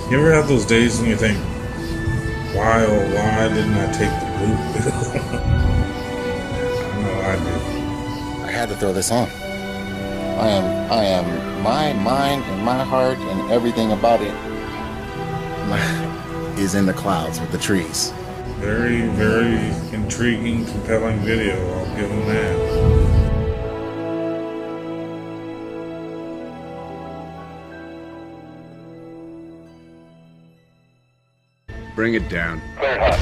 You ever have those days when you think, why oh why didn't I take the blue pill? I know I did. I had to throw this on. My mind and my heart and everything about it is in the clouds with the trees. Very, very intriguing, compelling video. I'll give them that. Bring it down. Cleared hot.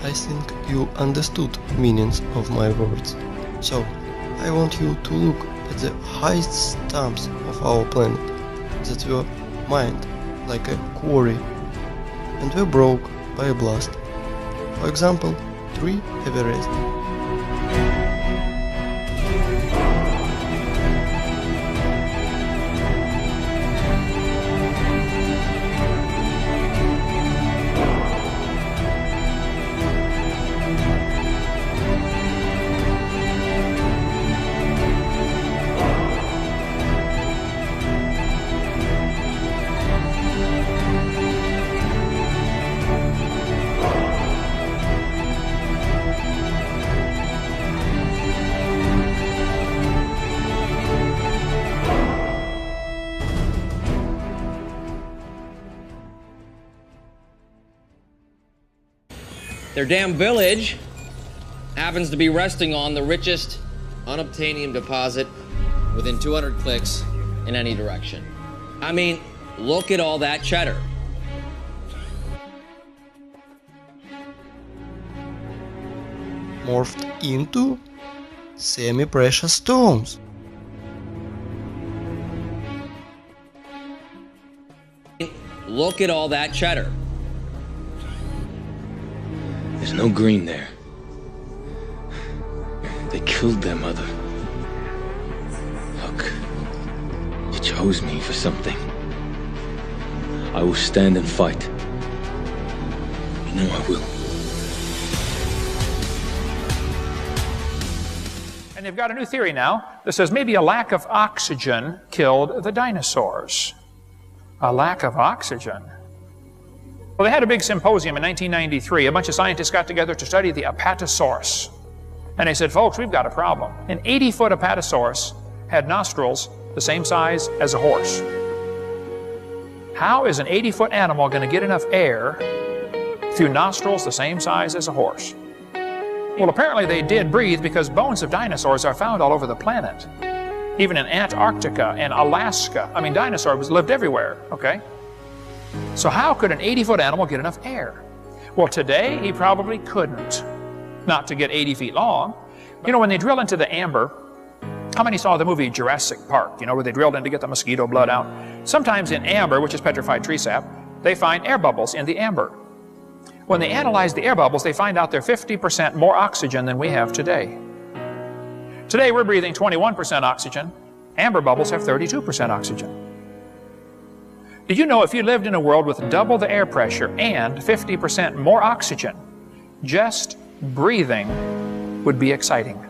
I think you understood meanings of my words. So, I want you to look at the highest stumps of our planet that were mined like a quarry and were broke by a blast. For example, tree Everest. Their damn village happens to be resting on the richest unobtainium deposit within 200 clicks in any direction. I mean, look at all that cheddar. Morphed into semi-precious stones. Look at all that cheddar. There's no green there. They killed their mother. Look, you chose me for something. I will stand and fight. You know I will. And they've got a new theory now that says maybe a lack of oxygen killed the dinosaurs. A lack of oxygen. Well, they had a big symposium in 1993. A bunch of scientists got together to study the Apatosaurus. And they said, folks, we've got a problem. An 80-foot Apatosaurus had nostrils the same size as a horse. How is an 80-foot animal going to get enough air through nostrils the same size as a horse? Well, apparently they did breathe because bones of dinosaurs are found all over the planet. Even in Antarctica and Alaska. I mean, dinosaurs lived everywhere, okay? So how could an 80-foot animal get enough air? Well, today he probably couldn't. Not to get 80 feet long. You know, when they drill into the amber, how many saw the movie Jurassic Park, you know, where they drilled in to get the mosquito blood out? Sometimes in amber, which is petrified tree sap, they find air bubbles in the amber. When they analyze the air bubbles, they find out they're 50% more oxygen than we have today. Today we're breathing 21% oxygen. Amber bubbles have 32% oxygen. Did you know if you lived in a world with double the air pressure and 50% more oxygen, just breathing would be exciting?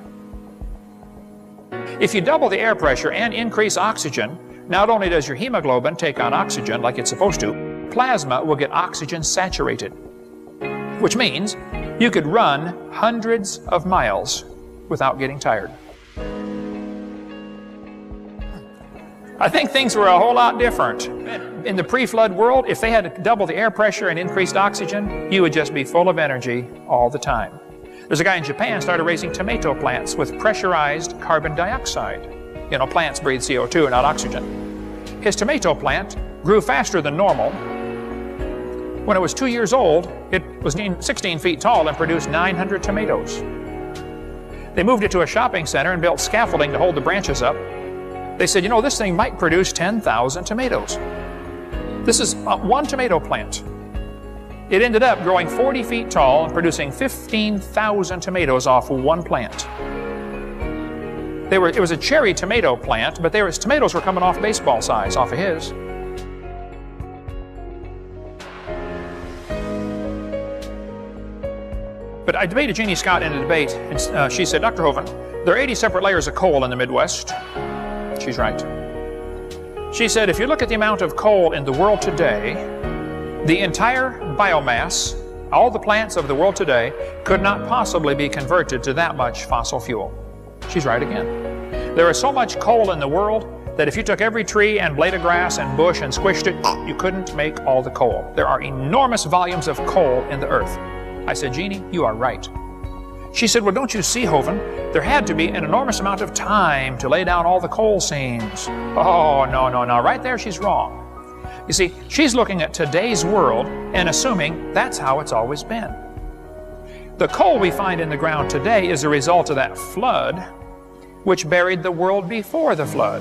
If you double the air pressure and increase oxygen, not only does your hemoglobin take on oxygen like it's supposed to, plasma will get oxygen saturated, which means you could run hundreds of miles without getting tired. I think things were a whole lot different. In the pre-flood world, if they had to double the air pressure and increased oxygen, you would just be full of energy all the time. There's a guy in Japan started raising tomato plants with pressurized carbon dioxide. You know, plants breathe CO2, not oxygen. His tomato plant grew faster than normal. When it was 2 years old, it was 16 feet tall and produced 900 tomatoes. They moved it to a shopping center and built scaffolding to hold the branches up. They said, you know, this thing might produce 10,000 tomatoes. This is one tomato plant. It ended up growing 40 feet tall and producing 15,000 tomatoes off one plant. It was a cherry tomato plant, but tomatoes were coming off baseball size off of his. But I debated Jeannie Scott in a debate, and she said, Dr. Hovind, there are 80 separate layers of coal in the Midwest. She's right. She said, if you look at the amount of coal in the world today, the entire biomass, all the plants of the world today, could not possibly be converted to that much fossil fuel. She's right again. There is so much coal in the world that if you took every tree and blade of grass and bush and squished it, you couldn't make all the coal. There are enormous volumes of coal in the earth. I said, Jeannie, you are right. She said, well, don't you see, Hovind, there had to be an enormous amount of time to lay down all the coal seams. Oh, no, no, no, right there she's wrong. You see, she's looking at today's world and assuming that's how it's always been. The coal we find in the ground today is a result of that flood, which buried the world before the flood,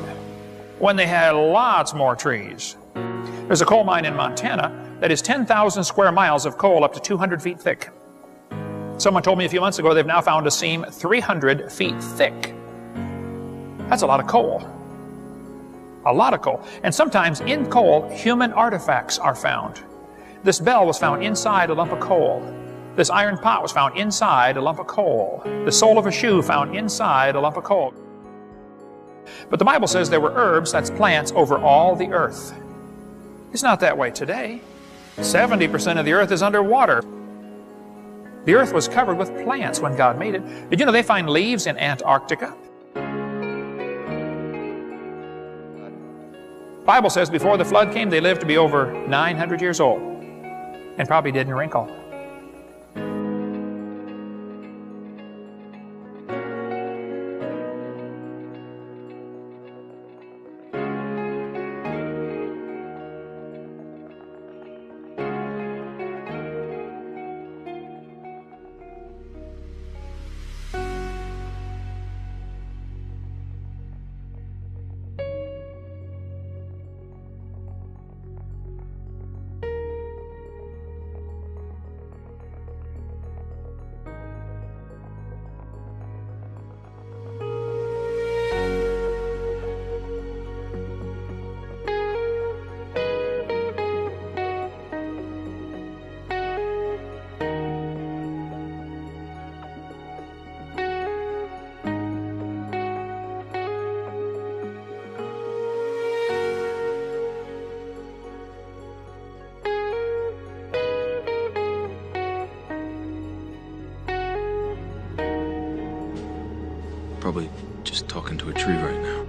when they had lots more trees. There's a coal mine in Montana that is 10,000 square miles of coal up to 200 feet thick. Someone told me a few months ago they've now found a seam 300 feet thick. That's a lot of coal. A lot of coal. And sometimes in coal, human artifacts are found. This bell was found inside a lump of coal. This iron pot was found inside a lump of coal. The sole of a shoe found inside a lump of coal. But the Bible says there were herbs, that's plants, over all the earth. It's not that way today. 70% of the earth is underwater. The earth was covered with plants when God made it. Did you know they find leaves in Antarctica? The Bible says before the flood came, they lived to be over 900 years old and probably didn't wrinkle. Probably just talking to a tree right now.